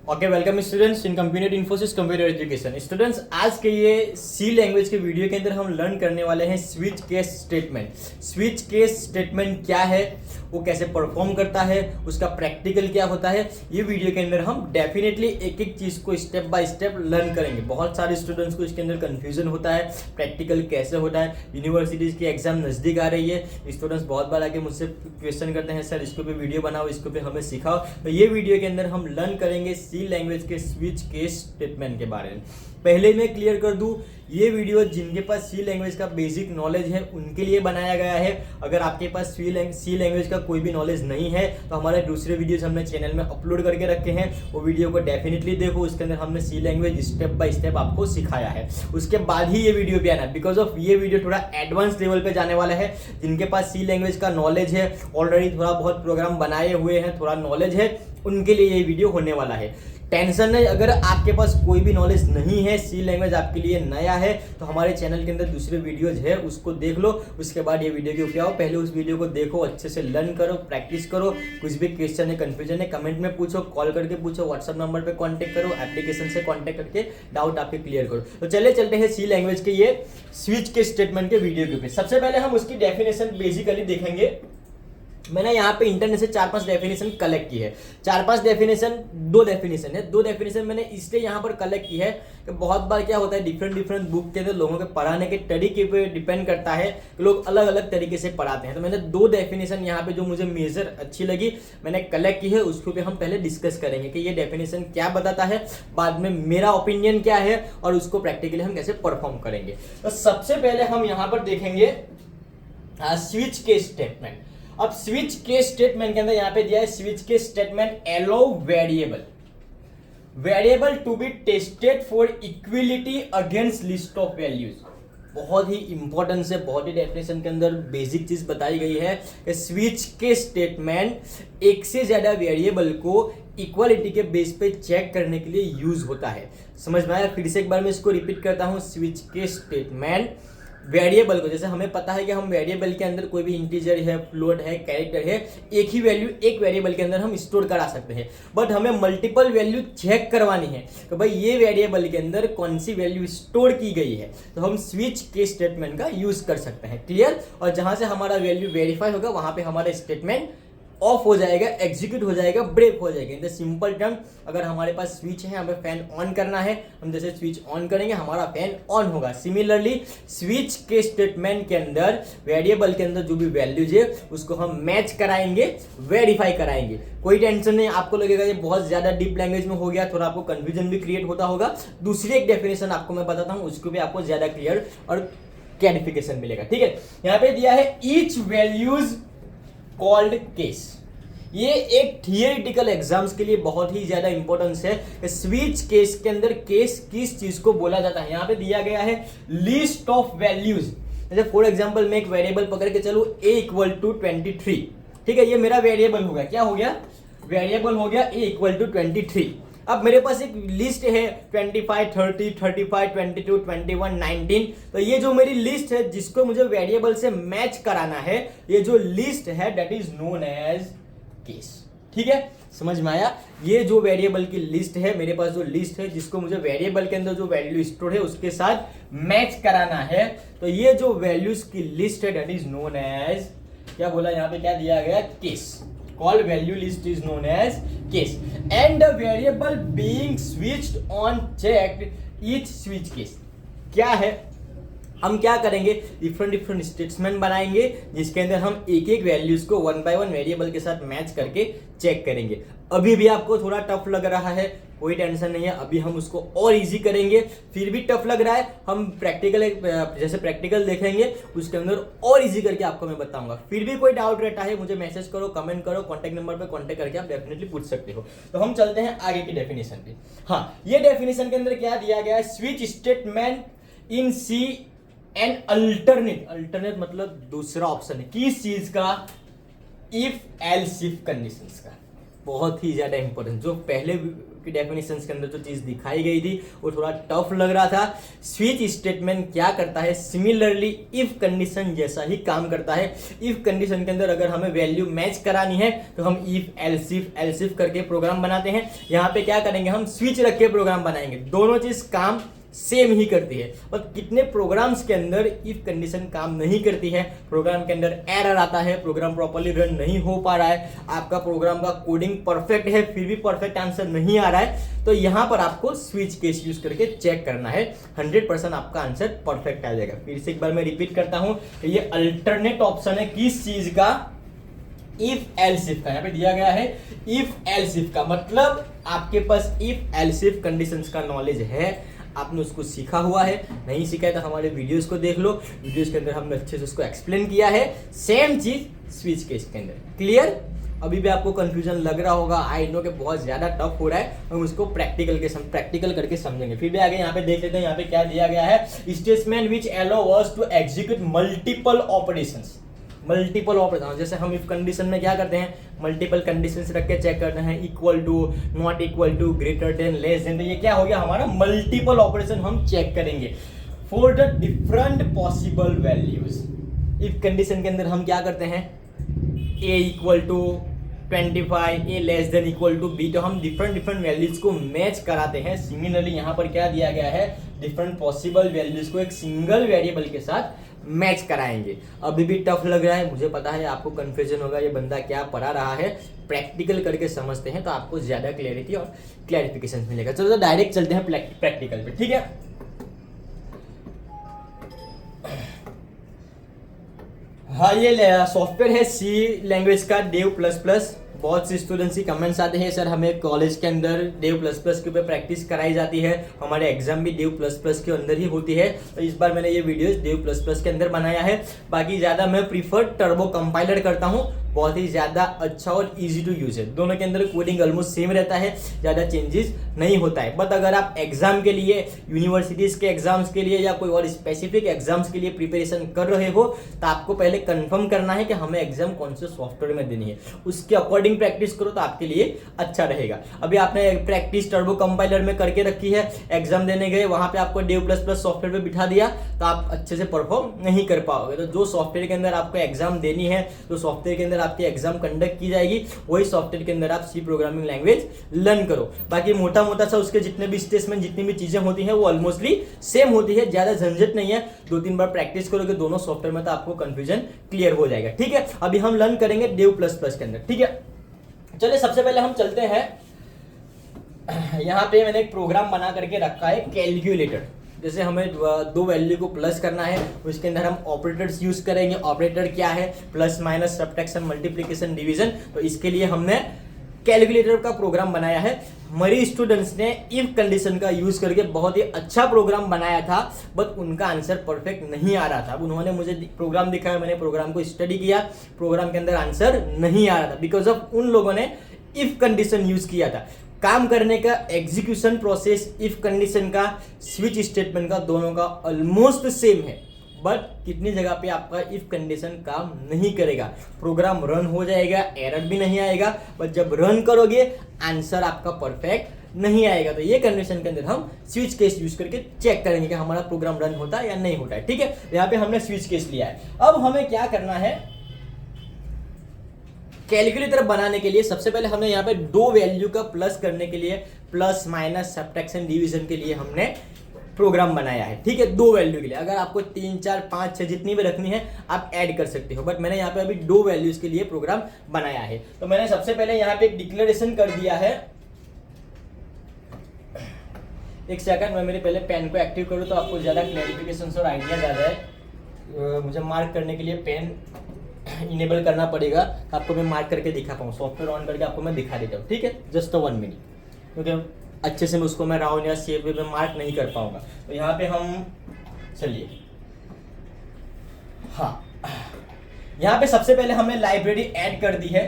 Okay, welcome students in computer Infosys computer education. Students, आज के ये सी लैंग्वेज के वीडियो के अंदर हम लर्न करने वाले हैं switch case statement. Switch case statement क्या है, वो कैसे परफॉर्म करता है, उसका प्रैक्टिकल क्या होता है, ये वीडियो के अंदर हम डेफिनेटली एक एक चीज को स्टेप बाय स्टेप लर्न करेंगे। बहुत सारे स्टूडेंट्स को इसके अंदर कंफ्यूजन होता है, प्रैक्टिकल कैसे होता है। यूनिवर्सिटीज की एग्जाम नजदीक आ रही है, स्टूडेंट्स बहुत बार आके मुझसे क्वेश्चन करते हैं, सर इसको पे वीडियो बनाओ, इसको पे हमें सिखाओ। तो ये वीडियो के अंदर हम लर्न करेंगे सी लैंग्वेज के स्विच केस स्टेटमेंट के बारे में। पहले मैं क्लियर कर दूं, ये वीडियो जिनके पास सी लैंग्वेज का बेसिक नॉलेज है उनके लिए बनाया गया है। अगर आपके पास सी लैंग्वेज का कोई भी नॉलेज नहीं है तो हमारे दूसरे वीडियोस हमने चैनल में अपलोड करके रखे हैं, वो वीडियो को डेफिनेटली देखो। उसके अंदर हमने सी लैंग्वेज स्टेप बाय स्टेप आपको सिखाया है, उसके बाद ही ये वीडियो पे आना। बिकॉज ऑफ ये वीडियो थोड़ा एडवांस लेवल पे जाने वाला है। जिनके पास सी लैंग्वेज का नॉलेज है, ऑलरेडी थोड़ा बहुत प्रोग्राम बनाए हुए हैं, थोड़ा नॉलेज है, उनके लिए ये वीडियो होने वाला है। टेंशन नहीं, अगर आपके पास कोई भी नॉलेज नहीं है, सी लैंग्वेज आपके लिए नया है, तो हमारे चैनल के अंदर दूसरे वीडियोज है, उसको देख लो। उसके बाद ये वीडियो के ऊपर आओ, पहले उस वीडियो को देखो, अच्छे से लर्न करो, प्रैक्टिस करो। कुछ भी क्वेश्चन है, कंफ्यूजन है, कमेंट में पूछो, कॉल करके पूछो, व्हाट्सएप नंबर पे कांटेक्ट करो, एप्लीकेशन से कांटेक्ट करके डाउट आपके क्लियर करो। तो चलिए चलते हैं सी लैंग्वेज के ये स्विच के स्टेटमेंट के वीडियो के ऊपर। सबसे पहले हम उसकी डेफिनेशन बेसिकली देखेंगे। मैंने यहाँ पे इंटरनेट से 4-5 डेफिनेशन कलेक्ट की है। 4-5 डेफिनेशन, दो डेफिनेशन मैंने इसलिए यहाँ पर कलेक्ट की है कि बहुत बार क्या होता है, डिफरेंट बुक के अंदर लोगों के पढ़ाने के तरीके पे डिपेंड करता है कि लोग अलग अलग तरीके से पढ़ाते हैं। तो मैंने 2 डेफिनेशन यहाँ पे जो मुझे मेजर अच्छी लगी मैंने कलेक्ट की है, उसको भी हम पहले डिस्कस करेंगे कि ये डेफिनेशन क्या बताता है, बाद में मेरा ओपिनियन क्या है और उसको प्रैक्टिकली हम कैसे परफॉर्म करेंगे। तो सबसे पहले हम यहाँ पर देखेंगे स्विच के स्टेटमेंट। अब स्विच के स्टेटमेंट के अंदर यहां पे दिया है स्विच के statement allow variable to be tested for equality against list of values. बहुत ही इंपॉर्टेंट है, बहुत ही डेफिनेशन के अंदर बेसिक चीज बताई गई है कि स्विच के स्टेटमेंट एक से ज्यादा वेरिएबल को इक्वालिटी के बेस पे चेक करने के लिए यूज होता है। समझ में आया? फिर से एक बार मैं इसको रिपीट करता हूं। स्विच के स्टेटमेंट वेरिएबल को, जैसे हमें पता है कि हम वेरिएबल के अंदर कोई भी इंटीजर है, फ्लोट है, कैरेक्टर है, एक ही वैल्यू एक वेरिएबल के अंदर हम स्टोर करा सकते हैं। बट हमें मल्टीपल वैल्यू चेक करवानी है कि भाई ये वेरिएबल के अंदर कौन सी वैल्यू स्टोर की गई है, तो हम स्विच के स्टेटमेंट का यूज कर सकते हैं। क्लियर? और जहां से हमारा वैल्यू वेरीफाई होगा वहां पे हमारा स्टेटमेंट ऑफ हो जाएगा, एग्जीक्यूट हो जाएगा, ब्रेक हो जाएगा। इन द सिंपल टर्म, अगर हमारे पास स्विच है, हमें फैन ऑन करना है, हम जैसे स्विच ऑन करेंगे हमारा फैन ऑन होगा। सिमिलरली स्विच के स्टेटमेंट के अंदर वेरिएबल के अंदर जो भी वैल्यूज है उसको हम मैच कराएंगे, वेरीफाई कराएंगे। कोई टेंशन नहीं, आपको लगेगा ये बहुत ज्यादा डीप लैंग्वेज में हो गया, थोड़ा आपको कंफ्यूजन भी क्रिएट होता होगा। दूसरी एक डेफिनेशन आपको मैं बताता हूं, उसको भी आपको ज्यादा क्लियर और क्लैरिफिकेशन मिलेगा। ठीक है, यहाँ पे दिया है ईच वैल्यूज कॉल्ड केस। ये एक थियोरेटिकल एग्जाम्स के लिए बहुत ही ज्यादा इंपॉर्टेंस है। स्विच केस के अंदर केस किस चीज को बोला जाता है, यहाँ पे दिया गया है लिस्ट ऑफ वैल्यूज। जैसे फॉर एग्जांपल मैं एक वेरिएबल पकड़ के चलूं a इक्वल टू 23, ठीक है, ये मेरा वेरिएबल हो गया। क्या हो गया? वेरिएबल हो गया a इक्वल टू 23। अब मेरे पास एक लिस्ट है 25, 30, 35, 22, 21, 19। तो ये जो मेरी लिस्ट है जिसको मुझे वेरिएबल से मैच कराना है, ये जो लिस्ट है that is known as case. ठीक है, समझ में आया? ये जो वेरिएबल की लिस्ट है, मेरे पास जो लिस्ट है जिसको मुझे वेरिएबल के अंदर जो वैल्यू स्टोर है उसके साथ मैच कराना है, तो ये जो वैल्यूज की लिस्ट है दैट इज नोन एज, क्या बोला यहाँ पे, क्या दिया गया? Case. Called value list is known as case, and the variable being switched on checked each switch case। क्या है, हम क्या करेंगे, डिफरेंट स्टेटमेंट बनाएंगे जिसके अंदर हम एक एक वैल्यूज को 1 बाय 1 वेरिएबल के साथ मैच करके चेक करेंगे। अभी भी आपको थोड़ा टफ लग रहा है, कोई टेंशन नहीं है, अभी हम उसको और इजी करेंगे। फिर भी टफ लग रहा है, हम प्रैक्टिकल जैसे प्रैक्टिकल देखेंगे उसके अंदर और इजी करके आपको मैं बताऊंगा। फिर भी कोई डाउट रहता है मुझे मैसेज करो, कमेंट करो, कॉन्टैक्ट नंबर पे कॉन्टैक्ट करके आप डेफिनेटली पूछ सकते हो। तो हम चलते हैं आगे की डेफिनेशन पे। हाँ, ये डेफिनेशन के अंदर क्या दिया गया है, switch statement in C an alternate मतलब दूसरा ऑप्शन है किस चीज का, इफ एल्स इफ कंडीशंस का। बहुत ही ज़्यादा इंपॉर्टेंट। जो पहले की डेफिनेशंस के अंदर जो चीज़ दिखाई गई थी वो थोड़ा टफ लग रहा था। स्विच स्टेटमेंट क्या करता है, सिमिलरली इफ कंडीशन जैसा ही काम करता है। इफ कंडीशन के अंदर अगर हमें वैल्यू मैच करानी है तो हम इफ एल्सिफ करके प्रोग्राम बनाते हैं। यहाँ पे क्या करेंगे, हम स्विच रख के प्रोग्राम बनाएंगे। दोनों चीज़ काम सेम ही करती है, पर कितने प्रोग्राम्स के अंदर इफ कंडीशन काम नहीं करती है, प्रोग्राम के अंदर एरर आता है, प्रोग्राम प्रॉपर्ली रन नहीं हो पा रहा है, आपका प्रोग्राम का कोडिंग परफेक्ट है फिर भी परफेक्ट आंसर नहीं आ रहा है, तो यहां पर आपको स्विच केस यूज करके चेक करना है। 100% आपका आंसर परफेक्ट आ जाएगा। फिर से एक बार मैं रिपीट करता हूं, ये अल्टरनेट ऑप्शन है किस चीज का, इफ एल्सिफ का। यहाँ पे दिया गया है इफ एल्सिफ का, मतलब आपके पास इफ एल्सिफ कंडीशंस का नॉलेज है, आपने उसको सीखा हुआ है। नहीं सीखा है तो हमारे वीडियोस को देख लो, वीडियोस के अंदर हमने अच्छे से उसको एक्सप्लेन किया है। सेम चीज स्विच केस के अंदर। क्लियर? अभी भी आपको कंफ्यूजन लग रहा होगा, आई नो कि बहुत ज्यादा टफ हो रहा है, हम उसको प्रैक्टिकल करके समझेंगे। फिर भी आगे यहाँ पे देख लेते हैं, यहाँ पे क्या दिया गया है, statement which allow us to execute multiple operations. Multiple operation, जैसे हम इफ कंडीशन में क्या करते हैं, मल्टीपल कंडीशंस रख के चेक करते हैं, equal to, not equal to, greater than, less than, तो ये क्या हो गया हमारा मल्टीपल ऑपरेशन हम चेक करेंगे for the different possible values. If condition के अंदर हम क्या करते हैं, a equal to 25, a less than equal to b, तो हम डिफरेंट वैल्यूज को मैच कराते हैं। सिमिलरली यहाँ पर क्या दिया गया है, डिफरेंट पॉसिबल वैल्यूज को एक सिंगल वेरिएबल के साथ मैच कराएंगे। अभी भी टफ लग रहा है, मुझे पता है आपको कंफ्यूजन होगा, ये बंदा क्या पढ़ा रहा है। प्रैक्टिकल करके समझते हैं तो आपको ज्यादा क्लैरिटी और क्लैरिफिकेशन मिलेगा। चलो तो डायरेक्ट चलते हैं प्रैक्टिकल पे, ठीक है। हाँ, ये सॉफ्टवेयर है सी लैंग्वेज का, डेव प्लस प्लस। बहुत से स्टूडेंट्स की कमेंट्स आते हैं, सर हमें कॉलेज के अंदर डेव प्लस प्लस के ऊपर प्रैक्टिस कराई जाती है, हमारे एग्जाम भी डेव प्लस प्लस के अंदर ही होती है, तो इस बार मैंने ये वीडियोस डेव प्लस प्लस के अंदर बनाया है। बाकी ज़्यादा मैं प्रीफर टर्बो कंपाइलर करता हूँ, बहुत ही ज़्यादा अच्छा और इजी टू यूज है। दोनों के अंदर कोडिंग ऑलमोस्ट सेम रहता है, ज़्यादा चेंजेस नहीं होता है। बट अगर आप एग्जाम के लिए, यूनिवर्सिटीज़ के एग्जाम्स के लिए या कोई और स्पेसिफिक एग्जाम्स के लिए प्रिपरेशन कर रहे हो, तो आपको पहले कंफर्म करना है कि हमें एग्जाम कौन से सॉफ्टवेयर में देनी है, उसके अकॉर्डिंग प्रैक्टिस करो तो आपके लिए अच्छा रहेगा। अभी आपने प्रैक्टिस टर्बो कंपाइलर में करके रखी है, एग्जाम देने गए, वहां पे आपको डेव प्लस प्लस सॉफ्टवेयर पे बिठा दिया, तो आप अच्छे से परफॉर्म नहीं कर पाओगे। तो जो सॉफ्टवेयर के अंदर आपको एग्जाम देनी है, जो सॉफ्टवेयर के अंदर आपकी एग्जाम कंडक्ट की जाएगी, वही सॉफ्टवेयर के अंदर आप सी प्रोग्रामिंग लैंग्वेज लर्न करो। बाकी मोटा मोटा सा उसके जितने भी स्टेटमेंट, जितनी भी चीजें होती हैं वो ऑलमोस्टली सेम होती है, ज्यादा झंझट नहीं है। 2-3 बार प्रैक्टिस करोगे दोनों सॉफ्टवेयर में तो आपको कंफ्यूजन क्लियर हो जाएगा, ठीक है। अभी हम लर्न करेंगे डेव प्लस प्लस के अंदर, ठीक है। चलिए सबसे पहले हम चलते हैं, यहाँ पे मैंने एक प्रोग्राम बना करके रखा है कैलकुलेटर। जैसे हमें दो वैल्यू को प्लस करना है, उसके अंदर हम ऑपरेटर्स यूज करेंगे। ऑपरेटर क्या है, plus minus, subtraction, multiplication, division. तो इसके लिए हमने कैलकुलेटर का प्रोग्राम बनाया है। हमारे स्टूडेंट्स ने इफ कंडीशन का यूज करके बहुत ही अच्छा प्रोग्राम बनाया था, बट उनका आंसर परफेक्ट नहीं आ रहा था। अब उन्होंने मुझे प्रोग्राम दिखाया, मैंने प्रोग्राम को स्टडी किया, प्रोग्राम के अंदर आंसर नहीं आ रहा था, बिकॉज ऑफ उन लोगों ने इफ कंडीशन यूज किया था। काम करने का एग्जीक्यूशन प्रोसेस इफ कंडीशन का, स्विच स्टेटमेंट का, दोनों का ऑलमोस्ट सेम है, बट कितनी जगह पे आपका इफ कंडीशन काम नहीं करेगा। प्रोग्राम रन हो जाएगा, एरर भी नहीं आएगा, बट जब रन करोगे आंसर आपका परफेक्ट नहीं आएगा। तो ये कंडीशन के अंदर हम स्विच केस यूज करके चेक करेंगे कि हमारा प्रोग्राम रन होता है या नहीं होता है, ठीक है। यहाँ पे हमने स्विच केस लिया है। अब हमें क्या करना है, कैलकुलेटर बनाने के लिए सबसे पहले हमने यहाँ पे दो वैल्यू का प्लस करने के लिए, प्लस माइनस, सब्ट्रैक्शन, डिवीजन के लिए हमने प्रोग्राम बनाया है, ठीक है। दो वैल्यू के लिए, अगर आपको 3, 4, 5, 6 जितनी भी रखनी है आप ऐड कर सकते हो, बट मैंने यहाँ पे अभी दो वैल्यूज के लिए प्रोग्राम बनाया है। तो मैंने सबसे पहले यहाँ पे एक डिक्लेरेशन कर दिया है। एक सेकंड, मैं मेरे पहले पेन को एक्टिव करूँ तो आपको ज्यादा क्लैरिफिकेशन और आइडिया ज्यादा है। मुझे मार्क करने के लिए पेन इनेबल करना पड़ेगा, आपको मैं मार्क करके दिखा पाऊँ। सॉफ्टवेयर ऑन करके आपको मैं दिखा देता हूँ, ठीक है, जस्ट 1 मिनट, क्योंकि अच्छे से मैं उसको मैं राउंड या शेप में मार्क नहीं कर पाऊंगा। तो यहाँ पे हम चलिए, हाँ, यहाँ पे सबसे पहले हमने लाइब्रेरी ऐड कर दी है।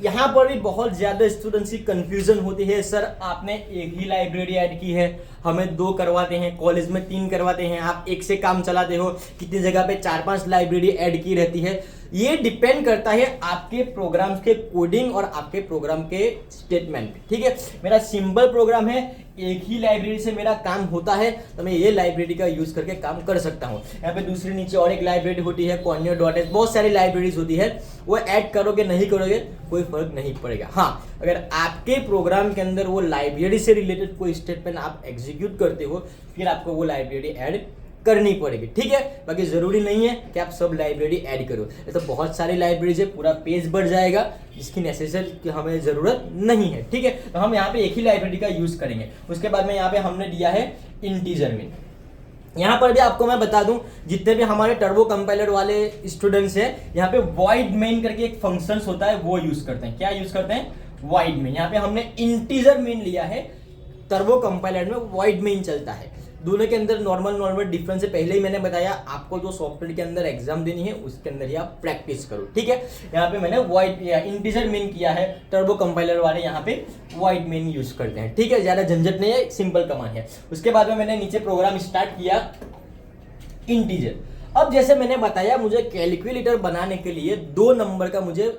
यहाँ पर भी बहुत ज़्यादा स्टूडेंट्स की कंफ्यूजन होती है, सर आपने एक ही लाइब्रेरी ऐड की है, हमें 2 करवाते हैं, कॉलेज में 3 करवाते हैं, आप एक से काम चलाते हो, कितनी जगह पे 4-5 लाइब्रेरी ऐड की रहती है। ये डिपेंड करता है आपके प्रोग्राम के कोडिंग और आपके प्रोग्राम के स्टेटमेंट पे, ठीक है। मेरा सिंपल प्रोग्राम है, एक ही लाइब्रेरी से मेरा काम होता है, तो मैं ये लाइब्रेरी का यूज करके काम कर सकता हूँ। यहाँ पे दूसरी नीचे और एक लाइब्रेरी होती है conio.h, बहुत सारी लाइब्रेरीज होती है, वो ऐड करोगे नहीं करोगे कोई फर्क नहीं पड़ेगा। हाँ, अगर आपके प्रोग्राम के अंदर वो लाइब्रेरी से रिलेटेड कोई स्टेटमेंट आप एग्जीक्यूट करते हो, फिर आपको वो लाइब्रेरी ऐड करनी पड़ेगी, ठीक है। बाकी जरूरी नहीं है कि आप सब लाइब्रेरी ऐड करो, ये तो बहुत सारी लाइब्रेरीज है, पूरा पेज बढ़ जाएगा, इसकी नेसेसरी की हमें जरूरत नहीं है, ठीक है। तो हम यहाँ पे एक ही लाइब्रेरी का यूज करेंगे। उसके बाद में यहाँ पे हमने दिया है इंटीजर मेन। यहाँ पर भी आपको मैं बता दूं, जितने भी हमारे टर्बो कंपाइलर वाले स्टूडेंट्स हैं, यहाँ पे वॉइड मेन करके एक फंक्शंस होता है, वो यूज करते हैं। क्या यूज करते हैं? Void main. यहाँ पे हमने इंटीजर मेन लिया है, टर्बो कंपाइलर में वॉइड मेन चलता है। दोनों के अंदर नॉर्मल डिफरेंस है, पहले ही मैंने बताया। आपको जो सॉफ्टवेयर के अंदर एग्जाम देनी है उसके अंदर ही आप प्रैक्टिस करो, ठीक है। यहाँ पे मैंने वॉइड इंटीजर मेन किया है, टर्बो कंपाइलर वाले यहाँ पे वॉइड मेन यूज करते हैं, ठीक है। ज्यादा झंझट नहीं है, सिंपल कमांड है। उसके बाद में मैंने नीचे प्रोग्राम स्टार्ट किया इंटीजर। अब जैसे मैंने बताया, मुझे कैलकुलेटर बनाने के लिए 2 नंबर का मुझे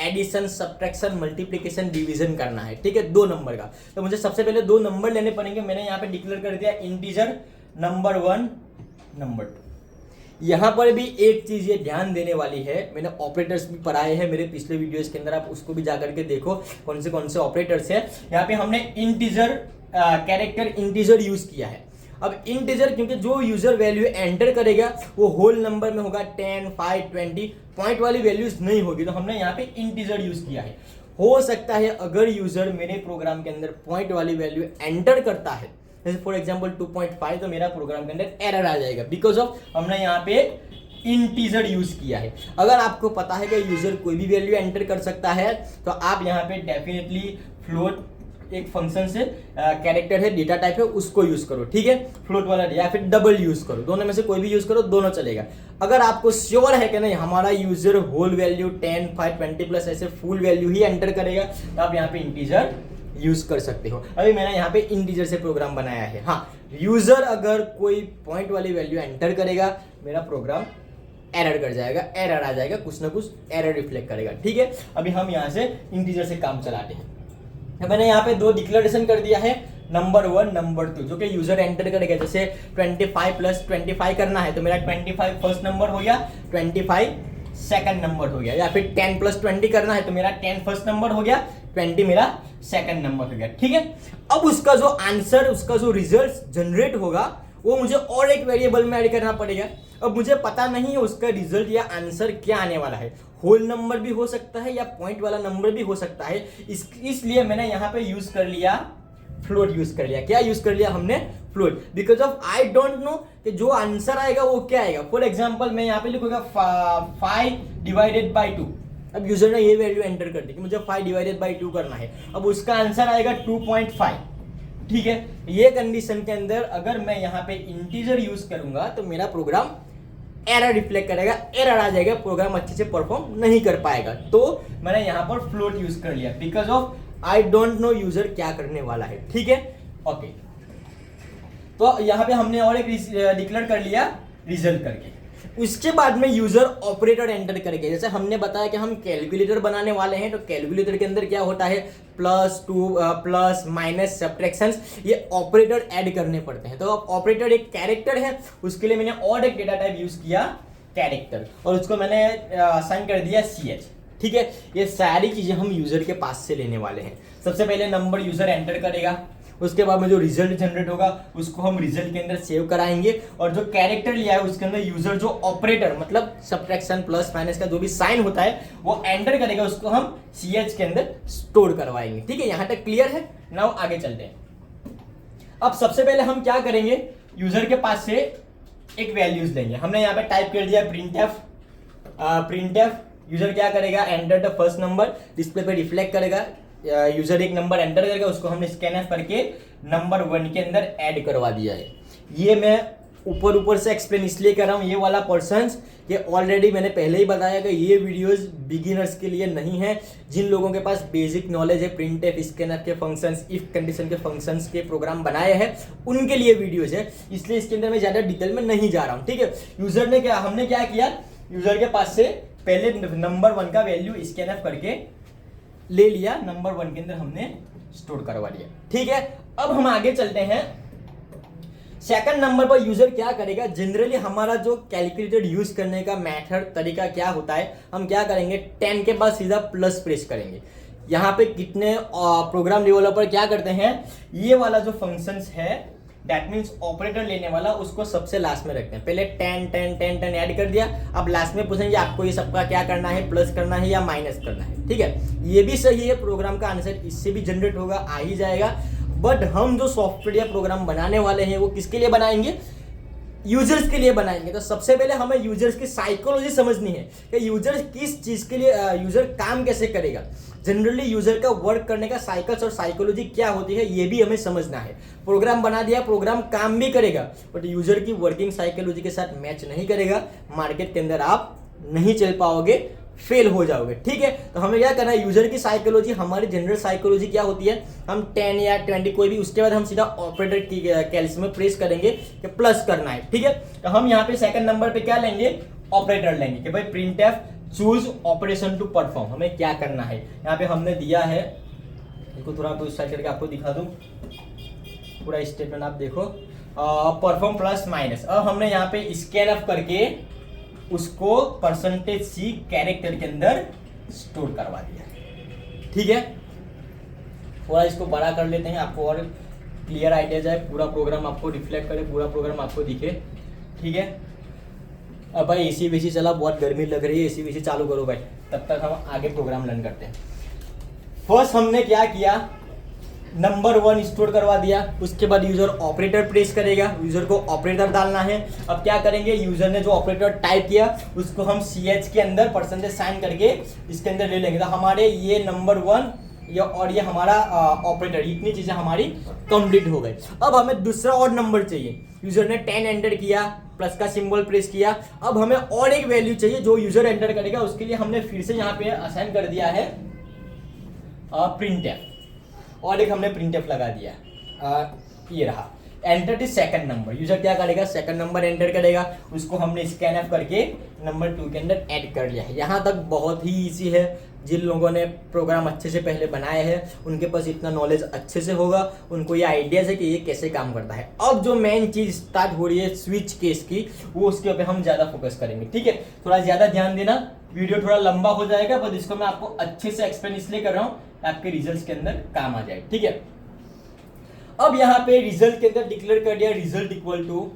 एडिशन, सब्ट्रैक्शन, मल्टीप्लिकेशन, डिवीजन करना है, ठीक है, 2 नंबर का। तो मुझे सबसे पहले 2 नंबर लेने पड़ेंगे। मैंने यहाँ पे डिक्लेयर कर दिया इंटीजर नंबर 1, नंबर 2। यहाँ पर भी एक चीज ये ध्यान देने वाली है, मैंने ऑपरेटर्स भी पढ़ाए हैं मेरे पिछले वीडियोस के अंदर, आप उसको भी जाकर के देखो कौन से ऑपरेटर्स है। यहाँ पे हमने इंटीजर कैरेक्टर इंटीजर यूज किया है। अब इंटीजर, क्योंकि जो यूजर वैल्यू एंटर करेगा वो होल नंबर में होगा, 10, 5, 20, पॉइंट वाली वैल्यूज नहीं होगी, तो हमने यहाँ पे इंटीजर यूज किया है। हो सकता है अगर यूजर मेरे प्रोग्राम के अंदर पॉइंट वाली वैल्यू एंटर करता है, जैसे फॉर एग्जांपल 2.5, तो मेरा प्रोग्राम के अंदर एरर आ जाएगा, बिकॉज ऑफ हमने यहाँ पे इंटीजर यूज किया है। अगर आपको पता है कि यूजर कोई भी वैल्यू एंटर कर सकता है, तो आप यहाँ पे डेफिनेटली फ्लोट एक फंक्शन से कैरेक्टर है, डेटा टाइप है, उसको यूज करो, ठीक है, फ्लोट वाला, या फिर डबल यूज करो, दोनों में से कोई भी यूज करो, दोनों चलेगा। अगर आपको श्योर है कि नहीं हमारा यूजर होल वैल्यू 10, 5, 20 प्लस ऐसे फुल वैल्यू ही एंटर करेगा, तो आप यहाँ पे इंटीजर यूज कर सकते हो। अभी मैंने यहाँ पे इंटीजर से प्रोग्राम बनाया है। हाँ, यूजर अगर कोई पॉइंट वाली वैल्यू एंटर करेगा, मेरा प्रोग्राम एरर कर जाएगा, एरर आ जाएगा, कुछ ना कुछ एरर रिफ्लेक्ट करेगा, ठीक है। अभी हम यहाँ से इंटीजर से काम चलाते हैं। मैंने यहाँ पे 2 डिक्लेरेशन कर दिया है, नंबर 1, नंबर 2, जो कि यूजर एंटर करेगा। जैसे 25 प्लस 25 करना है, तो मेरा 25 फर्स्ट नंबर हो गया, 25 सेकंड नंबर हो गया। या फिर 10 प्लस 20 करना है, तो मेरा 10 फर्स्ट नंबर हो गया, 20 मेरा सेकंड नंबर हो गया, ठीक है। अब उसका जो आंसर, उसका जो रिजल्ट जनरेट होगा, वो मुझे और एक वेरिएबल में ऐड करना पड़ेगा। अब मुझे पता नहीं है उसका रिजल्ट या आंसर क्या आने वाला है, होल नंबर भी हो सकता है या पॉइंट वाला नंबर भी हो सकता है। इसलिए मैंने यहाँ पे यूज कर लिया फ्लोट, यूज कर लिया। क्या यूज कर लिया हमने? Float, because of I don't know कि जो आंसर आएगा वो क्या आएगा। फॉर एग्जाम्पल मैं यहाँ पे लिखूंगा 5 डिवाइडेड बाई 2। अब यूजर ने ये वैल्यू एंटर कर दी कि मुझे 5 डिवाइडेड बाई 2 करना है, अब उसका आंसर आएगा 2.5, ठीक है। ये कंडीशन के अंदर अगर मैं यहाँ पे इंटीजर यूज करूंगा तो मेरा प्रोग्राम एरर रिफ्लेक्ट करेगा, एरर आ जाएगा, प्रोग्राम अच्छे से परफॉर्म नहीं कर पाएगा। तो मैंने यहाँ पर फ्लोट यूज कर लिया, because of I don't know user क्या करने वाला है, ठीक है, ओके। तो यहाँ पे हमने और एक डिक्लेयर कर लिया रिजल्ट करके। उसके बाद में यूजर ऑपरेटर एंटर करेंगे। जैसे हमने बताया कि हम कैलकुलेटर बनाने वाले हैं, तो कैलकुलेटर के अंदर क्या होता है, plus, two, plus, minus, subtractions, ये ऑपरेटर ऐड करने पड़ते हैं। तो अब ऑपरेटर एक कैरेक्टर है, उसके लिए मैंने और एक डेटा टाइप यूज किया कैरेक्टर, और उसको मैंने असाइन कर दिया CH, ठीक है। ये सारी चीजें हम यूजर के पास से लेने वाले हैं। सबसे पहले नंबर यूजर एंटर करेगा, उसके बाद में जो रिजल्ट जनरेट होगा उसको हम रिजल्ट के अंदर सेव कराएंगे, और जो कैरेक्टर लिया है उसके अंदर यूजर जो ऑपरेटर मतलब सब्ट्रैक्शन, प्लस, माइनस का जो भी साइन होता है वो एंटर करेगा, उसको हम CH के अंदर स्टोर करवाएंगे, ठीक है। यहां तक क्लियर है? नाउ आगे चलते हैं। अब सबसे पहले हम क्या करेंगे, यूजर के पास से एक वैल्यूज लेंगे। हमने यहाँ पे टाइप कर दिया प्रिंटफ। यूजर क्या करेगा, enter the first number, display पे रिफ्लेक्ट करेगा, यूजर एक नंबर एंटर करेगा, उसको हमने स्कैनफ करके नंबर 1 के अंदर ऐड करवा दिया है। ये मैं ऊपर से एक्सप्लेन इसलिए कर रहा हूँ, ये वाला पर्सन्स, ये ऑलरेडी मैंने पहले ही बताया कि ये वीडियोस बिगिनर्स के लिए नहीं है। जिन लोगों के पास बेसिक नॉलेज है प्रिंटफ, स्कैनफ के फंक्शंस, इफ कंडीशन के फंक्शंस के प्रोग्राम बनाए हैं, उनके लिए वीडियोस है, इसलिए इसके अंदर मैं ज्यादा डिटेल में नहीं जा रहा हूँ, ठीक है। यूजर ने क्या, हमने क्या किया, यूजर के पास से पहले नंबर 1 का वैल्यू स्कैन करके ले लिया, नंबर 1 के अंदर हमने स्टोर करवा लिया। ठीक है, अब हम आगे चलते हैं। सेकंड नंबर पर यूजर क्या करेगा, जनरली हमारा जो कैलकुलेटेड यूज करने का मेथड तरीका क्या होता है, हम क्या करेंगे 10 के बाद सीधा प्लस प्रेस करेंगे। यहाँ पे कितने प्रोग्राम डेवलपर क्या करते हैं, ये वाला जो फंक्शंस है दैट मीन्स ऑपरेटर लेने वाला उसको सबसे लास्ट में रखते हैं। पहले 10 10 10 10 ऐड कर दिया, अब लास्ट में पूछेंगे आपको ये सबका क्या करना है, प्लस करना है या माइनस करना है। ठीक है, ये भी सही है, प्रोग्राम का आंसर इससे भी जनरेट होगा, आ ही जाएगा। बट हम जो सॉफ्टवेयर या प्रोग्राम बनाने वाले हैं वो किसके लिए बनाएंगे, यूजर्स के लिए बनाएंगे। तो सबसे पहले हमें यूजर्स की साइकोलॉजी समझनी है कि यूजर किस चीज के लिए, यूजर काम कैसे करेगा, जनरली यूजर का वर्क करने का साइकिल्स और साइकोलॉजी क्या होती है ये भी हमें समझना है। प्रोग्राम बना दिया, प्रोग्राम काम भी करेगा बट यूजर की वर्किंग साइकोलॉजी के साथ मैच नहीं करेगा, मार्केट के अंदर आप नहीं चल पाओगे, फेल हो जाओगे। ठीक है, तो हमें क्या करना है, यूजर की साइकोलॉजी, हमारी जनरल साइकोलॉजी क्या होती है, हम 10 या 20 कोई भी, उसके बाद हम सीधा ऑपरेटर की कैल्स में प्रेस करेंगे कि प्लस करना है। ठीक है, तो हम यहाँ पे सेकंड नंबर पे क्या लेंगे, ऑपरेटर लेंगे कि भाई printf choose operation to perform, हमें क्या करना है। यहाँ पे हमने दिया है, इसको थोड़ा तो स्टाइल करके आपको दिखा दूं, पूरा स्टेटमेंट आप देखो, परफॉर्म प्लस माइनस। अब हमने यहाँ पे स्कैन अप करके उसको %c कैरेक्टर के अंदर स्टोर करवा दिया। ठीक है, थोड़ा इसको बड़ा कर लेते हैं, आपको और क्लियर आइडिया जाए, पूरा प्रोग्राम आपको रिफ्लेक्ट करे, पूरा प्रोग्राम आपको दिखे। ठीक है, अब भाई एसी वेसी चला, बहुत गर्मी लग रही है, एसी वेसी चालू करो भाई, तब तक हम आगे प्रोग्राम रन करते हैं। फर्स्ट हमने क्या किया, नंबर 1 स्टोर करवा दिया, उसके बाद यूजर ऑपरेटर प्रेस करेगा, यूजर को ऑपरेटर डालना है। अब क्या करेंगे, यूजर ने जो ऑपरेटर टाइप किया उसको हम CH के अंदर % करके इसके अंदर ले लेंगे। तो हमारे ये नंबर 1 और ये हमारा ऑपरेटर, इतनी चीजें हमारी कंप्लीट हो गई। अब हमें दूसरा और नंबर चाहिए, यूजर ने 10 एंटर किया, प्लस का सिंबल प्रेस किया, अब हमें और एक वैल्यू चाहिए जो यूजर एंटर करेगा, उसके लिए हमने फिर से यहाँ पे असाइन कर दिया है प्रिंटफ, और एक हमने प्रिंटफ लगा दिया, ये रहा enter the second number. User क्या करेगा, सेकंड नंबर एंटर करेगा, उसको हमने स्कैन ऑफ करके नंबर 2 के अंदर ऐड कर लिया है। यहाँ तक बहुत ही इजी है, जिन लोगों ने प्रोग्राम अच्छे से पहले बनाए हैं उनके पास इतना नॉलेज अच्छे से होगा, उनको ये आइडियाज है कि ये कैसे काम करता है। अब जो मेन चीज स्टार्ट हो रही है स्विच केस की, वो उसके ऊपर हम ज्यादा फोकस करेंगे। ठीक है, थोड़ा ज्यादा ध्यान देना, वीडियो थोड़ा लंबा हो जाएगा पर इसको मैं आपको अच्छे से एक्सप्लेन इसलिए कर रहा हूँ आपके रिजल्ट्स के अंदर काम आ जाए। ठीक है, अब यहाँ पे रिजल्ट के अंदर डिक्लेयर कर दिया रिजल्ट इक्वल टू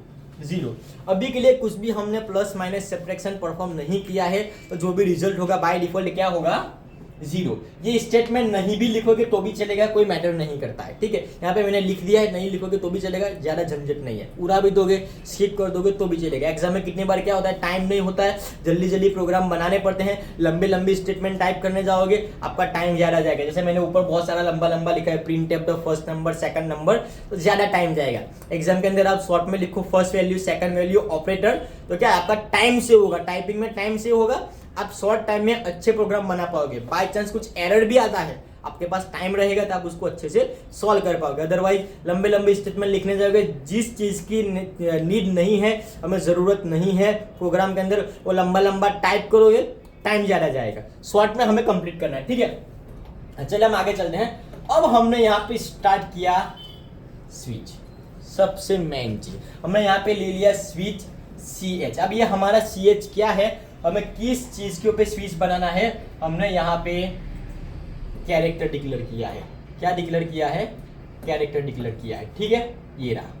0। अभी के लिए कुछ भी हमने प्लस माइनस सब्ट्रैक्शन परफॉर्म नहीं किया है, तो जो भी रिजल्ट होगा बाय डिफॉल्ट क्या होगा, 0। ये स्टेटमेंट नहीं भी लिखोगे तो भी चलेगा, कोई मैटर नहीं करता है। ठीक है, यहाँ पे मैंने लिख दिया है, नहीं लिखोगे तो भी चलेगा, ज्यादा झंझट नहीं है, पूरा भी दोगे स्किप कर दोगे तो भी चलेगा। एग्जाम में कितनी बार क्या होता है, टाइम नहीं होता है, जल्दी जल्दी प्रोग्राम बनाने पड़ते हैं, लंबे लंबी स्टेटमेंट टाइप करने जाओगे आपका टाइम ज्यादा जाएगा। जैसे मैंने ऊपर बहुत सारा लंबा लंबा लिखा है, printf the first number second number, तो ज्यादा टाइम जाएगा। एग्जाम के अंदर आप शॉर्ट में लिखो first value second value operator, तो क्या आपका टाइम से होगा, टाइपिंग में टाइम से होगा, आप शॉर्ट टाइम में अच्छे प्रोग्राम बना पाओगे। बाय चांस कुछ एरर भी आता है, आपके पास टाइम रहेगा तो आप उसको अच्छे से सॉल्व कर पाओगे। अदरवाइज लंबे लंबे स्टेटमेंट लिखने जाओगे, जिस चीज की नीड नहीं है, हमें जरूरत नहीं है प्रोग्राम के अंदर, वो लंबा लंबा टाइप करोगे, टाइम ज्यादा जाएगा। शॉर्ट में हमें कंप्लीट करना है। ठीक है, चलिए हम आगे चलते हैं। अब हमने यहाँ पे स्टार्ट किया स्विच, सबसे मेन चीज हमने यहाँ पे ले लिया स्विच CH। अब ये हमारा CH क्या है, हमें किस चीज के ऊपर स्विच बनाना है, हमने यहाँ पे कैरेक्टर डिक्लेयर किया है। क्या डिक्लेयर किया है, कैरेक्टर डिक्लेयर किया है। ठीक है, ये रहा,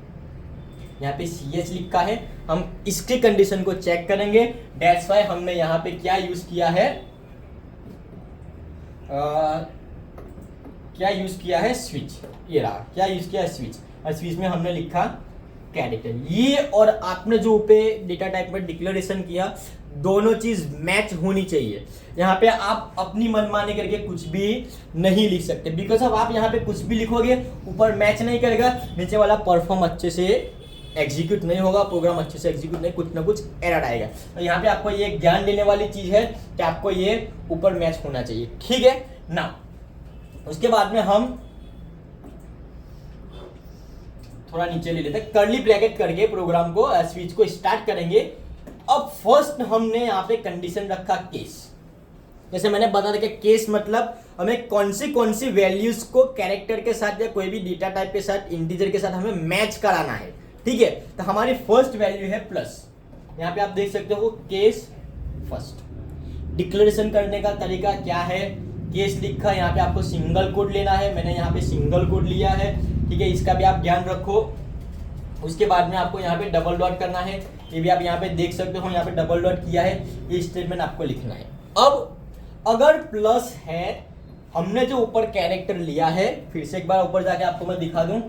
यहाँ पे CH लिखा है, हम इसके कंडीशन को चेक करेंगे। दैट्स व्हाई हमने यहाँ पे क्या यूज किया है, क्या यूज किया है, स्विच। ये रहा, क्या यूज किया है, स्विच, और स्विच में हमने लिखा कैरेक्टर। ये और आपने जो पे डेटा टाइप में डिक्लेरेशन किया, दोनों चीज मैच होनी चाहिए। यहाँ पे आप अपनी मनमानी करके कुछ भी नहीं लिख सकते, बिकॉज अब आप यहाँ पे कुछ भी लिखोगे ऊपर मैच नहीं करेगा, नीचे वाला परफॉर्म अच्छे से एग्जीक्यूट नहीं होगा, प्रोग्राम अच्छे से एग्जीक्यूट नहीं, कुछ ना कुछ एरर आएगा। तो यहाँ पे आपको ये ज्ञान देने वाली चीज है कि आपको ये ऊपर मैच होना चाहिए। ठीक है ना, उसके बाद में हम थोड़ा नीचे ले लेते हैं, कर्ली ब्रैकेट करके प्रोग्राम को स्विच को स्टार्ट करेंगे। अब फर्स्ट हमने यहाँ पे कंडीशन रखा केस, जैसे मैंने बताया था कि केस मतलब हमें कौन सी वैल्यूज को कैरेक्टर के साथ या कोई भी डेटा टाइप के साथ, इंटीजर के साथ हमें मैच कराना है। ठीक है, तो हमारी फर्स्ट वैल्यू है प्लस। यहाँ पे आप देख सकते हो केस फर्स्ट। डिक्लेरेशन करने का तरीका क्या है, केस लिखा, यहाँ पे आपको सिंगल कोड लेना है, मैंने यहाँ पे सिंगल कोड लिया है। ठीक है, इसका भी आप ध्यान रखो। उसके बाद में आपको यहाँ पे डबल डॉट करना है, ये भी आप यहाँ पे देख सकते हो, यहाँ पे डबल डॉट किया है, ये स्टेटमेंट आपको लिखना है। अब अगर प्लस है, हमने जो ऊपर कैरेक्टर लिया है, फिर से एक बार ऊपर जाके आपको मैं दिखा दूं,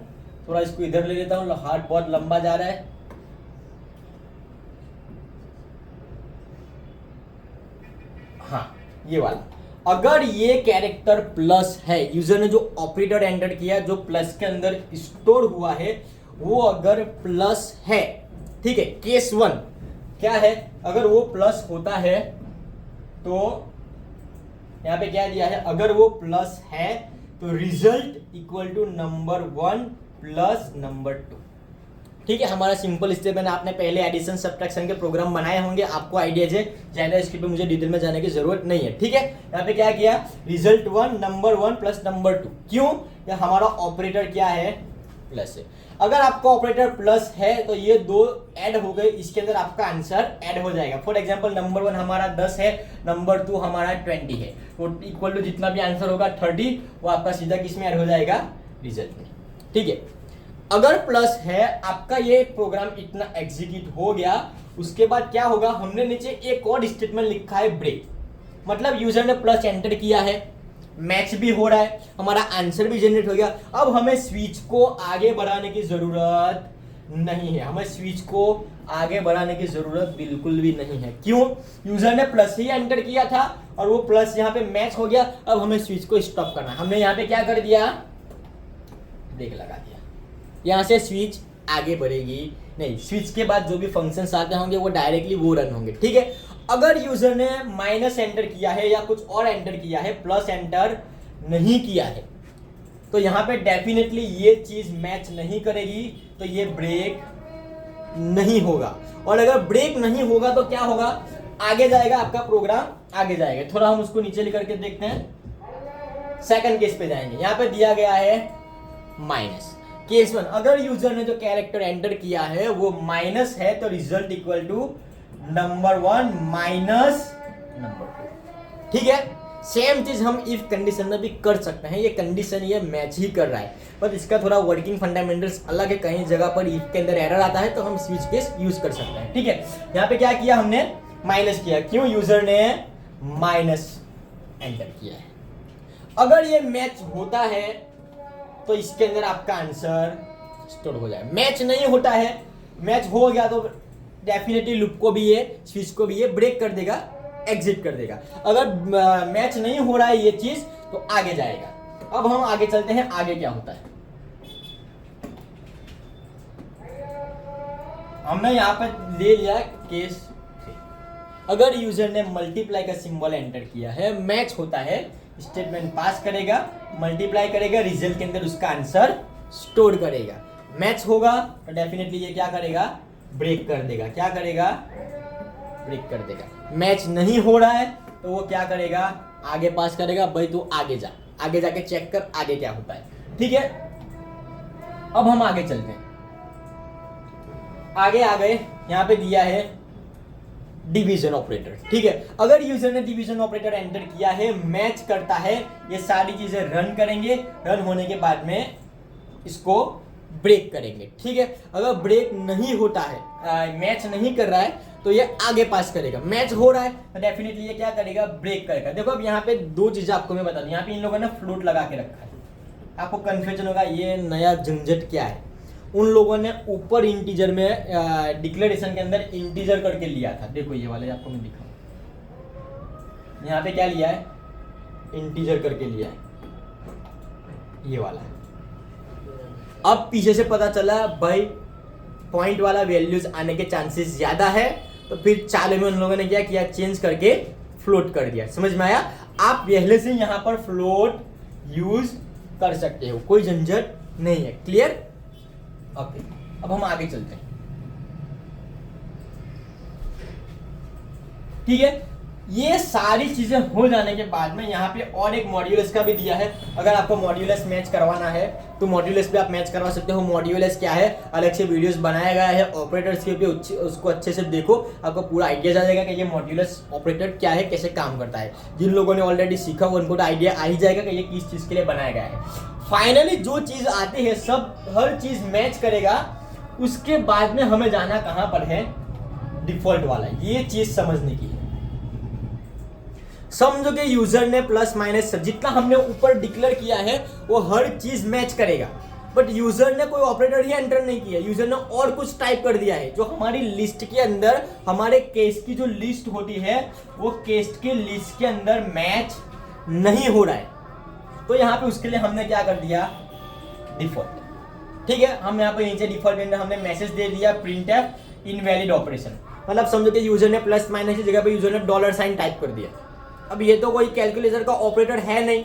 थोड़ा इसको इधर ले लेता हूँ, हाथ बहुत लंबा जा रहा है। हाँ, ये वाला, अगर ये कैरेक्टर प्लस है, यूजर ने जो ऑपरेटर एंटर किया, जो प्लस के अंदर स्टोर हुआ है, वो अगर प्लस है, ठीक है, केस 1 क्या है, अगर वो प्लस होता है तो यहाँ पे क्या दिया है, अगर वो प्लस है तो result equal to number 1 plus number 2। ठीक है, हमारा सिंपल स्टेटमेंट, आपने पहले एडिशन सब्ट्रैक्शन के प्रोग्राम बनाए होंगे, आपको आइडिया है, ज्यादा इसके पे मुझे डिटेल में जाने की जरूरत नहीं है। ठीक है, यहाँ पे क्या किया, रिजल्ट 1 नंबर 1 प्लस नंबर 2। क्यों, या हमारा ऑपरेटर क्या है, प्लस है। अगर आपका ऑपरेटर प्लस है तो ये दो ऐड हो गए, इसके अंदर आपका आंसर ऐड हो जाएगा। फॉर एग्जांपल नंबर 1 हमारा 10 है, नंबर 2 हमारा 20 है, तो इक्वल टू जितना भी आंसर होगा 30, वो आपका सीधा किस में ऐड हो जाएगा, रिजल्ट में। ठीक है, अगर प्लस है, आपका ये प्रोग्राम इतना एग्जीक्यूट हो गया, उसके बाद क्या होगा, हमने नीचे एक और स्टेटमेंट लिखा है ब्रेक, मतलब यूजर ने प्लस एंटर किया है, मैच भी हो रहा है, हमारा आंसर भी जनरेट हो गया। अब हमें स्विच को आगे बढ़ाने की जरूरत नहीं है, हमें स्विच को आगे बढ़ाने की जरूरत बिल्कुल भी नहीं है। क्यों, यूजर ने प्लस ही एंटर किया था और वो प्लस यहाँ पे मैच हो गया। अब हमें स्विच को स्टॉप करना है, हमने यहाँ पे क्या कर दिया, ब्रेक लगा दिया, यहाँ से स्विच आगे बढ़ेगी नहीं, स्विच के बाद जो भी फंक्शंस आते होंगे वो डायरेक्टली वो रन होंगे। ठीक है, अगर यूजर ने माइनस एंटर किया है या कुछ और एंटर किया है, प्लस एंटर नहीं किया है, तो यहाँ पे डेफिनेटली ये चीज मैच नहीं करेगी, तो ये ब्रेक नहीं होगा। और अगर ब्रेक नहीं होगा तो क्या होगा, आगे जाएगा आपका प्रोग्राम, आगे जाएगा। थोड़ा हम उसको नीचे लेकर के देखते हैं, सेकंड केस पे जाएंगे। यहाँ पे दिया गया है माइनस, केस 1, अगर यूजर ने जो कैरेक्टर एंटर किया है वो माइनस है, तो result equal to number 1 minus number 2। ठीक है, सेम चीज हम इफ कंडीशन में भी कर सकते हैं, ये कंडीशन ये मैच ही कर रहा है, पर इसका थोड़ा वर्किंग फंडामेंटल्स अलग है, कहीं जगह पर इफ के अंदर एरर आता है तो हम स्विच केस यूज कर सकते हैं। ठीक है, यहाँ पे क्या किया, हमने माइनस किया, क्यों, यूजर ने माइनस एंटर किया है। अगर ये मैच होता है तो इसके अंदर आपका आंसर स्टोर हो जाए, मैच नहीं होता है, मैच हो गया तो डेफिनेटली लूप को भी ये, स्विच को भी ये ब्रेक कर देगा, एग्जिट कर देगा। अगर मैच नहीं हो रहा है ये चीज तो आगे जाएगा। अब हम आगे चलते हैं, आगे क्या होता है। हमने यहाँ पर ले लिया केस 3, अगर यूजर ने मल्टीप्लाई का सिंबल एंटर किया है, मैच होता है, स्टेटमेंट पास करेगा, मल्टीप्लाई करेगा, रिजल्ट के अंदर उसका आंसर स्टोर करेगा। मैच होगा तो डेफिनेटली ये क्या करेगा, ब्रेक कर देगा। क्या करेगा, ब्रेक कर देगा। मैच नहीं हो रहा है तो वो क्या करेगा, आगे पास करेगा, भाई तू आगे जा, आगे जाके चेक कर आगे क्या होता है। ठीक है, अब हम आगे चलते हैं, आगे आ गए, यहाँ पे दिया है डिवीजन ऑपरेटर। ठीक है, अगर यूजर ने डिवीजन ऑपरेटर एंटर किया है, मैच करता है, ये सारी चीजें रन करेंगे, रन होने के बाद में इसको ब्रेक करेंगे। ठीक है, अगर ब्रेक नहीं होता है, मैच नहीं कर रहा है, तो ये आगे पास करेगा। मैच हो रहा है तो डेफिनेटली ये क्या करेगा, ब्रेक करेगा। देखो अब यहाँ पे दो चीजें आपको मैं बता दूं, यहाँ पे इन लोगों ने फ्लोट लगा के रखा है, आपको कंफ्यूजन होगा ये नया झंझट क्या है। उन लोगों ने ऊपर इंटीजर में डिक्लेरेशन के अंदर इंटीजर करके लिया था, देखो ये वाले आपको मैं दिखाऊं, यहाँ पे क्या लिया है, इंटीजर करके लिया है, ये वाला। अब पीछे से पता चला भाई पॉइंट वाला वैल्यूज आने के चांसेस ज्यादा है, तो फिर चालू में उन लोगों ने क्या किया, चेंज करके फ्लोट कर दिया। समझ में आया, आप पहले से यहाँ पर फ्लोट यूज कर सकते हो, कोई झंझट नहीं है। Clear, okay. अब हम आगे चलते हैं। ठीक है, ये सारी चीजें हो जाने के बाद में यहाँ पे और एक मॉड्यूलस का भी दिया है। अगर आपको मॉड्यूलस मैच करवाना है तो मॉड्यूलस पे आप मैच करवा सकते हो। मॉड्यूलस क्या है, अलग से वीडियोस बनाया गया है ऑपरेटर्स के ऊपर, उसको अच्छे से देखो, आपको पूरा आइडिया आ जाएगा कि ये मॉड्यूलस ऑपरेटर क्या है, कैसे काम करता है। जिन लोगों ने ऑलरेडी सीखा हो उनको तो आइडिया आ ही जाएगा कि ये किस चीज़ के लिए बनाया गया है। फाइनली जो चीज़ आती है सब हर चीज़ मैच करेगा, उसके बाद में हमें जाना कहाँ पर है, डिफॉल्ट वाला। ये चीज़ समझने की है। समझो कि यूजर ने प्लस माइनस जितना हमने ऊपर डिक्लेयर किया है वो हर चीज मैच करेगा, बट यूजर ने कोई ऑपरेटर ही एंटर नहीं किया, यूजर ने और कुछ टाइप कर दिया है जो हमारी लिस्ट के अंदर, हमारे केस की जो लिस्ट होती है वो केस के लिस्ट के अंदर मैच नहीं हो रहा है। तो यहाँ पे उसके लिए हमने क्या कर दिया, डिफॉल्ट। ठीक है, हम यहाँ पे नीचे डिफॉल्ट के अंदर हमने मैसेज दे दिया printf इनवैलिड ऑपरेशन। मतलब समझो कि यूजर ने प्लस माइनस की जगह पे यूजर ने डॉलर साइन टाइप कर दिया। अब ये तो कोई कैलकुलेटर का ऑपरेटर है नहीं,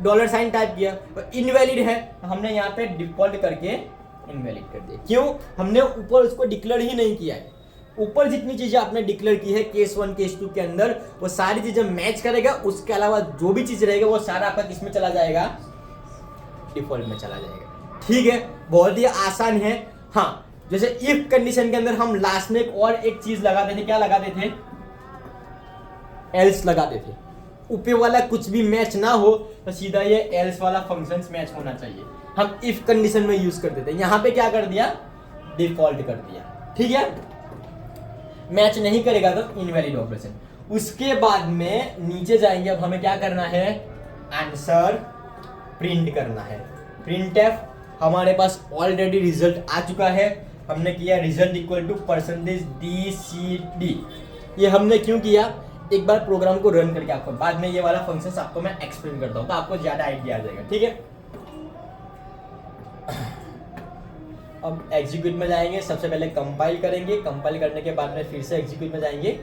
डॉलर साइन टाइप किया, इनवैलिड है, हमने यहाँ पे डिफॉल्ट करके इनवैलिड कर दिया। क्यों, हमने ऊपर उसको डिक्लेयर ही नहीं किया है। ऊपर जितनी चीजें आपने डिक्लेयर की है केस 1 केस 2 के अंदर, वो सारी चीजें मैच करेगा, उसके अलावा जो भी चीज रहेगा वो सारा आपका किस में चला जाएगा, डिफॉल्ट में चला जाएगा। ठीक है, बहुत ही आसान है। हाँ, जैसे इफ कंडीशन के अंदर हम लास्ट में एक चीज लगाते थे, क्या लगाते थे, एल्स लगाते थे। ऊपर वाला कुछ भी मैच ना हो तो सीधा ये एल्स वाला फंक्शंस मैच होना चाहिए, हम इफ कंडीशन में यूज करते थे। यहाँ पे क्या कर दिया, डिफॉल्ट कर दिया। ठीक है, मैच नहीं करेगा तो इनवैलिड ऑपरेशन। उसके बाद में नीचे जाएंगे, अब हमें क्या करना है, आंसर प्रिंट करना है। printf हमारे पास ऑलरेडी रिजल्ट आ चुका है, हमने किया रिजल्ट इक्वल टू %dcd। ये हमने क्यों किया, एक बार प्रोग्राम को रन करके आपको बाद में ये वाला फंक्शन आपको मैं एक्सप्लेन करता हूं तो आपको ज्यादा आइडिया आ जाएगा। ठीक है, अब एग्जीक्यूट में जाएंगे, सबसे पहले कंपाइल करेंगे, कंपाइल करने के बाद में फिर से एग्जीक्यूट में जाएंगे,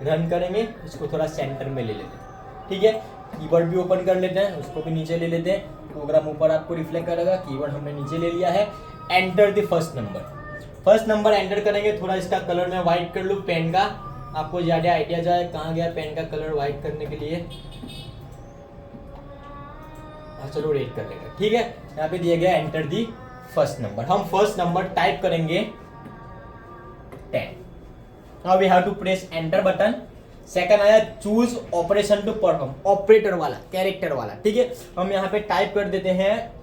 रन करेंगे, इसको थोड़ा सेंटर में ले लेते हैं। ठीक है, कीवर्ड भी ओपन कर लेते हैं, उसको भी नीचे ले लेते हैं, प्रोग्राम ऊपर आपको रिफ्लेक्ट करेगा, कीवर्ड हमने नीचे ले लिया है। Enter the first number enter करेंगे, थोड़ा इसका कलर मैं व्हाइट कर लूँ पेन का, आपको ज्यादा आइडिया जाए। कहाँ गया पेन का कलर व्हाइट करने के लिए, चलो रेड कर लेंगे। ठीक है, यहाँ पे दिया गया एंटर दी फर्स्ट नंबर, हम फर्स्ट नंबर टाइप करेंगे 10। Now we have to press enter button. Second आया choose operation to perform, operator वाला, कैरेक्टर वाला। ठीक है, हम यहाँ पे टाइप कर देते हैं,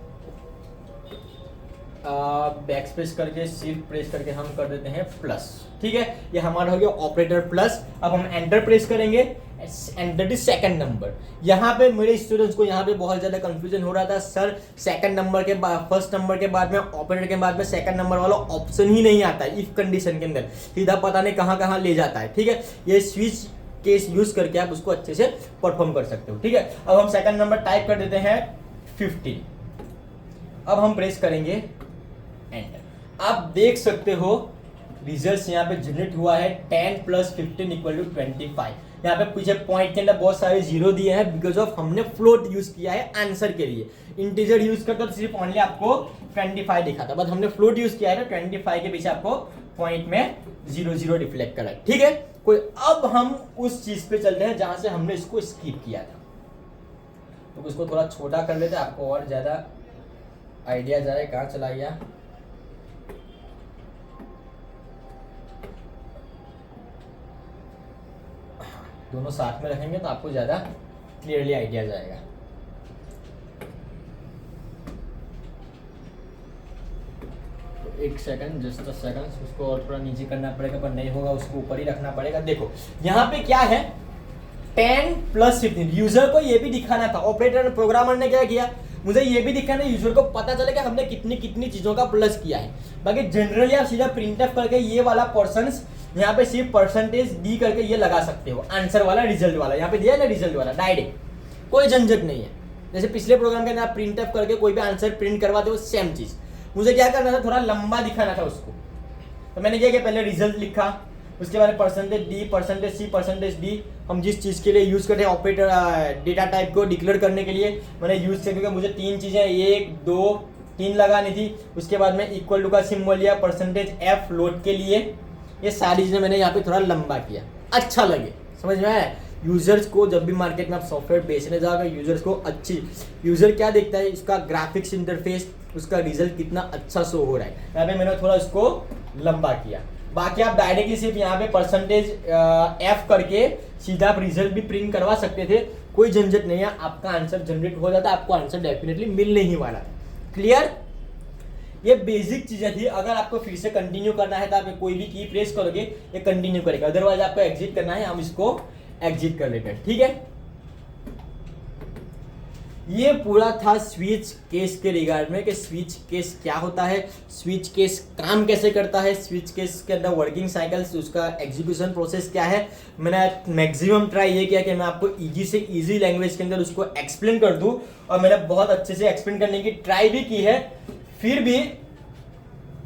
बैक स्पेस करके शिफ्ट प्रेस करके हम कर देते हैं प्लस। ठीक है, ये हमारा हो गया ऑपरेटर प्लस। अब हम एंटर प्रेस करेंगे, एंटर द सेकंड नंबर। यहाँ पे मेरे स्टूडेंट्स को यहाँ पे बहुत ज्यादा कंफ्यूजन हो रहा था, सर सेकंड नंबर के बाद, फर्स्ट नंबर के बाद में ऑपरेटर के बाद में सेकंड नंबर वाला ऑप्शन ही नहीं आता है इफ कंडीशन के अंदर, सीधा पता नहीं कहाँ कहाँ ले जाता है। ठीक है, ये स्विच केस यूज करके आप उसको अच्छे से परफॉर्म कर सकते हो। ठीक है, अब हम सेकंड नंबर टाइप कर देते हैं 15। अब हम प्रेस करेंगे एंटर। आप देख सकते हो रिजल्ट यहाँ पे जनरेट हुआ है 10 + 15 = 25। यहाँ पे पीछे पॉइंट के अंदर बहुत सारे जीरो दिए हैं बिकॉज ऑफ हमने फ्लोट यूज किया है आंसर के लिए। इंटीजर यूज करता तो सिर्फ ओनली आपको 25 दिखाता, बट हमने फ्लोट यूज किया है तो 25 के पीछे आपको पॉइंट में 0 रिफ्लेक्ट करा। ठीक है, कोई अब हम उस चीज पे चलते हैं जहां से हमने इसको स्किप किया था, तो उसको थोड़ा छोटा कर लेते हैं, आपको और ज्यादा आइडिया जाए। कहाँ चला गया, दोनों साथ में रखेंगे तो आपको ज्यादा क्लियरली आइडिया जाएगा। तो एक सेकंड, जस्ट अ सेकंड, उसको और थोड़ा नीचे करना पड़ेगा, पर नहीं होगा, उसको ऊपर ही रखना पड़ेगा। देखो यहाँ पे क्या है, 10 + 15। यूजर को ये भी दिखाना था, ऑपरेटर प्रोग्रामर ने क्या किया, मुझे ये भी दिखाना है, यूजर को पता चले कि हमने कितनी कितनी चीजों का प्लस किया है। बाकी जनरली आप सीधा प्रिंटफ करके ये वाला पोर्शंस यहाँ पे सिर्फ %d करके ये लगा सकते हो, आंसर वाला रिजल्ट वाला यहाँ पे दिया है ना, रिजल्ट वाला डायरेक्ट, कोई झंझट नहीं है। जैसे पिछले प्रोग्राम के अंदर आप प्रिंटफ करके कोई भी आंसर प्रिंट करवाते हो, सेम चीज। मुझे क्या करना था, थोड़ा लंबा दिखाना था उसको, तो मैंने क्या किया, पहले रिजल्ट लिखा, उसके बाद %d, %c, %d, हम जिस चीज़ के लिए यूज़ करते हैं ऑपरेटर डेटा टाइप को डिक्लेयर करने के लिए मैंने यूज़ किया, क्योंकि मुझे 3 चीज़ें 1, 2, 3 लगानी थी। उसके बाद में इक्वल टू का सिंबल लिया, %f लोड के लिए। ये सारी चीज़ें मैंने यहाँ पे थोड़ा लंबा किया, अच्छा लगे, समझ में आया। यूजर्स को जब भी मार्केट में आप सॉफ्टवेयर बेचने जाओगे, यूजर्स को अच्छी, यूजर क्या देखता है, इसका ग्राफिक्स इंटरफेस, उसका रिजल्ट कितना अच्छा शो हो रहा है। यहाँ पे मैंने थोड़ा इसको लंबा किया। बाकी आप डायरेक्टली सिर्फ यहाँ पे परसेंटेज F करके सीधा आप रिजल्ट भी प्रिंट करवा सकते थे, कोई झंझट नहीं है, आपका आंसर जनरेट हो जाता, आपको आंसर डेफिनेटली मिलने ही वाला है। क्लियर? ये बेसिक चीजें थी। अगर आपको फिर से कंटिन्यू करना है तो आप कोई भी की प्रेस करोगे ये कंटिन्यू करेगा, अदरवाइज आपको एग्जिट करना है, हम इसको एग्जिट कर लेते हैं। ठीक है, ये पूरा था स्विच केस के रिगार्ड में कि स्विच केस क्या होता है, स्विच केस काम कैसे करता है, स्विच केस के अंदर वर्किंग साइकिल्स, उसका एग्जीक्यूशन प्रोसेस क्या है। मैंने मैक्सिमम ट्राई ये किया कि मैं आपको इजी से इजी लैंग्वेज के अंदर उसको एक्सप्लेन कर दूं, और मैंने बहुत अच्छे से एक्सप्लेन करने की ट्राई भी की है। फिर भी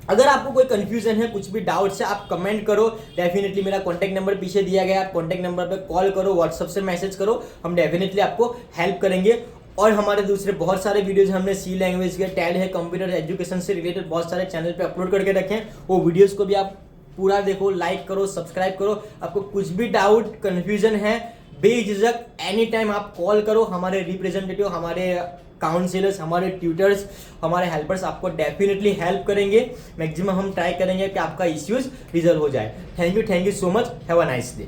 अगर आपको कोई कंफ्यूजन है, कुछ भी डाउट्स है, आप कमेंट करो, डेफिनेटली मेरा कॉन्टैक्ट नंबर पीछे दिया गया है, आप कॉन्टैक्ट नंबर पे कॉल करो, व्हाट्सएप से मैसेज करो, हम डेफिनेटली आपको हेल्प करेंगे। और हमारे दूसरे बहुत सारे वीडियोज हमने सी लैंग्वेज के, टैल है, कंप्यूटर एजुकेशन से रिलेटेड बहुत सारे चैनल पे अपलोड करके रखे हैं, वो वीडियोज को भी आप पूरा देखो, लाइक करो, सब्सक्राइब करो। आपको कुछ भी डाउट कन्फ्यूजन है, बेझिझक एनी टाइम आप कॉल करो, हमारे रिप्रेजेंटेटिव, हमारे काउंसिलर्स, हमारे ट्यूटर्स, हमारे हेल्पर्स आपको डेफिनेटली हेल्प करेंगे। मैक्सिमम हम ट्राई करेंगे कि आपका इश्यूज रिजल्व हो जाए। Thank you so much, have a nice day.